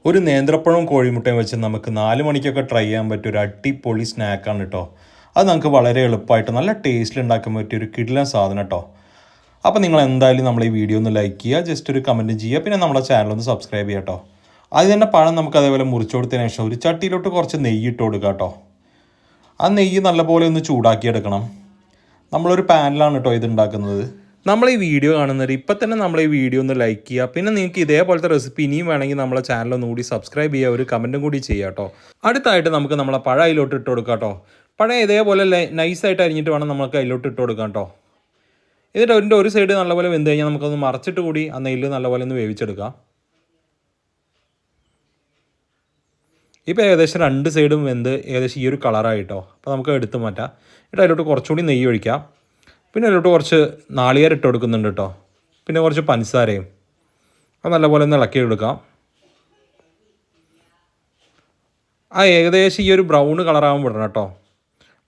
ഒരു നേന്ത്രപ്പഴവും കോഴിമുട്ടയും വെച്ച് നമുക്ക് 4 മണിക്കൊക്കെ ട്രൈ ചെയ്യാൻ പറ്റിയ ഒരു അടിപൊളി സ്നാക്കാണ് കേട്ടോ. അത് നമുക്ക് വളരെ എളുപ്പമായിട്ട് നല്ല ടേസ്റ്റിൽ ഉണ്ടാക്കാൻ പറ്റിയ ഒരു കിടിലൻ സാധനം കേട്ടോ. അപ്പോൾ നിങ്ങൾ എന്തായാലും നമ്മൾ ഈ വീഡിയോ ഒന്ന് ലൈക്ക് ചെയ്യുക, ജസ്റ്റ് ഒരു കമൻറ്റ് ചെയ്യുക, പിന്നെ നമ്മുടെ ചാനൽ ഒന്ന് സബ്സ്ക്രൈബ് ചെയ്യുക കേട്ടോ. ആദ്യം തന്നെ പഴം നമുക്ക് അതേപോലെ മുറിച്ച് കൊടുത്തതിന് ശേഷം ഒരു ചട്ടിയിലോട്ട് കുറച്ച് നെയ്യ് ഇട്ട് കൊടുക്കുക കേട്ടോ. ആ നെയ്യ് നല്ലപോലെ ഒന്ന് ചൂടാക്കിയെടുക്കണം. നമ്മളൊരു പാനിലാണ് കേട്ടോ ഇത് ഉണ്ടാക്കുന്നത്. നമ്മൾ ഈ വീഡിയോ കാണുന്നവർ ഇപ്പം തന്നെ നമ്മൾ ഈ വീഡിയോ ഒന്ന് ലൈക്ക് ചെയ്യുക. പിന്നെ നിങ്ങൾക്ക് ഇതേപോലത്തെ റെസിപ്പി ഇനിയും വേണമെങ്കിൽ നമ്മളെ ചാനൽ ഒന്നുകൂടി സബ്സ്ക്രൈബ് ചെയ്യുക, ഒരു കമൻറ്റും കൂടി ചെയ്യുക കേട്ടോ. അടുത്തായിട്ട് നമുക്ക് നമ്മളെ പഴം അതിലോട്ട് ഇട്ട് കൊടുക്കാം കേട്ടോ. പഴം ഇതേപോലെ നൈസായിട്ട് അരിഞ്ഞിട്ട് വേണം നമുക്ക് അതിലോട്ട് ഇട്ട് കൊടുക്കാം കേട്ടോ. എന്നിട്ട് അതിൻ്റെ ഒരു സൈഡ് നല്ലപോലെ വെന്ത് കഴിഞ്ഞാൽ നമുക്കൊന്ന് മറച്ചിട്ട് കൂടി ആ നെയ്യിൽ നല്ലപോലെ ഒന്ന് വേവിച്ചെടുക്കാം. ഇപ്പോൾ ഏകദേശം 2 സൈഡും വെന്ത് ഏകദേശം ഈ ഒരു കളറായിട്ടോ. അപ്പോൾ നമുക്ക് എടുത്ത് മാറ്റാം. എന്നിട്ട് അതിലോട്ട് കുറച്ചുകൂടി നെയ്യ് ഒഴിക്കാം. പിന്നെ അതിലോട്ട് കുറച്ച് നാളികേരം ഇട്ട് കൊടുക്കുന്നുണ്ട് കേട്ടോ. പിന്നെ കുറച്ച് പഞ്ചസാരയും അത് നല്ലപോലെ ഒന്ന് ഇളക്കി എടുക്കാം. ഏകദേശം ഈ ഒരു ബ്രൗൺ കളറാകാൻ വിടണം കേട്ടോ,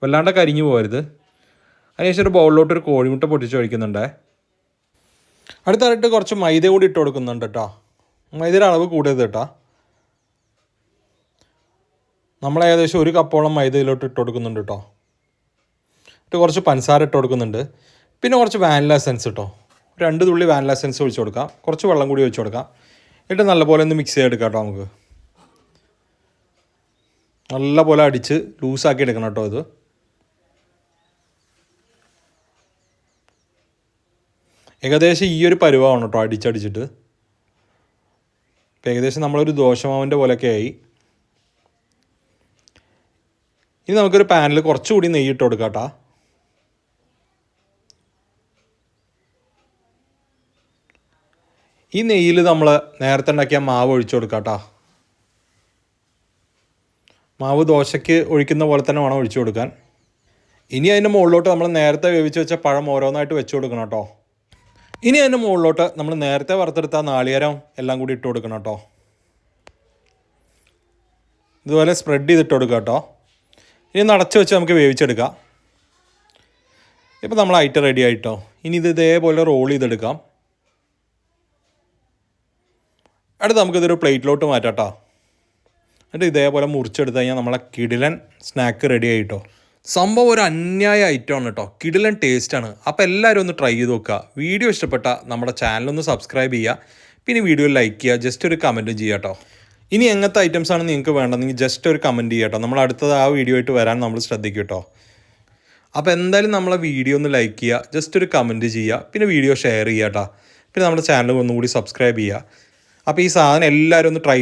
വല്ലാണ്ട് കരിഞ്ഞു പോകരുത്. അതിനുശേഷം ഒരു ബൗളിലോട്ട് ഒരു കോഴിമുട്ട പൊട്ടിച്ച് ഒഴിക്കുന്നുണ്ട്. അടുത്തായിട്ട് കുറച്ച് മൈദ കൂടി ഇട്ട് കൊടുക്കുന്നുണ്ട് കേട്ടോ. മൈദയുടെ അളവ് കൂടരുത് കേട്ടോ. നമ്മൾ ഏകദേശം 1 കപ്പോളം മൈദയിലോട്ട് ഇട്ട് കൊടുക്കുന്നുണ്ട് കേട്ടോ. കുറച്ച് പഞ്ചസാര ഇട്ട് കൊടുക്കുന്നുണ്ട്. പിന്നെ കുറച്ച് വാനില എസൻസ് കേട്ടോ, 2 തുള്ളി വാനില എസൻസ് ഒഴിച്ച് കൊടുക്കാം. കുറച്ച് വെള്ളം കൂടി ഒഴിച്ച് കൊടുക്കാം. എന്നിട്ട് നല്ലപോലെ ഒന്ന് മിക്സ് ചെയ്തെടുക്കാം കേട്ടോ. നമുക്ക് നല്ലപോലെ അടിച്ച് ലൂസാക്കി എടുക്കണം കേട്ടോ. ഇത് ഏകദേശം ഈ ഒരു പരുവമാണ് കേട്ടോ അടിച്ചടിച്ചിട്ട്. ഇപ്പം ഏകദേശം നമ്മളൊരു ദോശമാവിൻ്റെ പോലെയൊക്കെ ആയി. ഇനി നമുക്കൊരു പാനിൽ കുറച്ചുകൂടി നെയ്യ് ഇട്ട് കൊടുക്കാം കേട്ടോ. ഈ നെയ്യിൽ നമ്മൾ നേരത്തെ ഉണ്ടാക്കിയ മാവ് ഒഴിച്ചു കൊടുക്കാം കേട്ടോ. മാവ് ദോശയ്ക്ക് ഒഴിക്കുന്ന പോലെ തന്നെ വേണം ഒഴിച്ചു കൊടുക്കാൻ. ഇനി അതിൻ്റെ മുകളിലോട്ട് നമ്മൾ നേരത്തെ വേവിച്ച് വെച്ച പഴം ഓരോന്നായിട്ട് വെച്ച് കൊടുക്കണം കേട്ടോ. ഇനി അതിൻ്റെ മുകളിലോട്ട് നമ്മൾ നേരത്തെ വറുത്തെടുത്ത നാളികേരം എല്ലാം കൂടി ഇട്ട് കൊടുക്കണം കേട്ടോ. ഇതുപോലെ സ്പ്രെഡ് ചെയ്തിട്ട് കൊടുക്കുക കേട്ടോ. ഇനി നടച്ച് വെച്ച് നമുക്ക് വേവിച്ചെടുക്കാം. ഇപ്പോൾ നമ്മൾ ഐറ്റം റെഡി ആയിട്ടോ. ഇനി ഇത് ഇതേപോലെ റോൾ ചെയ്തെടുക്കാം. അടുത്ത് നമുക്കിതൊരു പ്ലേറ്റിലോട്ട് മാറ്റാം കേട്ടോ. എന്നിട്ട് ഇതേപോലെ മുറിച്ചെടുത്ത് കഴിഞ്ഞാൽ നമ്മളെ കിടിലൻ സ്നാക്ക് റെഡി ആയിട്ടോ. സംഭവം ഒരു അന്യായ ഐറ്റമാണ് കേട്ടോ, കിടിലൻ ടേസ്റ്റാണ്. അപ്പോൾ എല്ലാവരും ഒന്ന് ട്രൈ ചെയ്ത് നോക്കുക. വീഡിയോ ഇഷ്ടപ്പെട്ട നമ്മുടെ ചാനലൊന്ന് സബ്സ്ക്രൈബ് ചെയ്യുക, പിന്നെ വീഡിയോ ലൈക്ക് ചെയ്യുക, ജസ്റ്റ് ഒരു കമൻറ്റും ചെയ്യുക കേട്ടോ. ഇനി എങ്ങനത്തെ ഐറ്റംസാണ് നിങ്ങൾക്ക് വേണ്ടതെങ്കിൽ ജസ്റ്റ് ഒരു കമൻറ്റ് ചെയ്യുക കേട്ടോ. നമ്മൾ അടുത്തത് ആ വീഡിയോ ആയിട്ട് വരാൻ നമ്മൾ ശ്രദ്ധിക്കും കേട്ടോ. അപ്പോൾ എന്തായാലും നമ്മളെ വീഡിയോ ഒന്ന് ലൈക്ക് ചെയ്യുക, ജസ്റ്റ് ഒരു കമൻറ്റ് ചെയ്യുക, പിന്നെ വീഡിയോ ഷെയർ ചെയ്യുക കേട്ടോ. പിന്നെ നമ്മുടെ ചാനൽ ഒന്നുകൂടി സബ്സ്ക്രൈബ് ചെയ്യുക. അപ്പോൾ ഈ സാധനം എല്ലാവരും ഒന്ന് ട്രൈ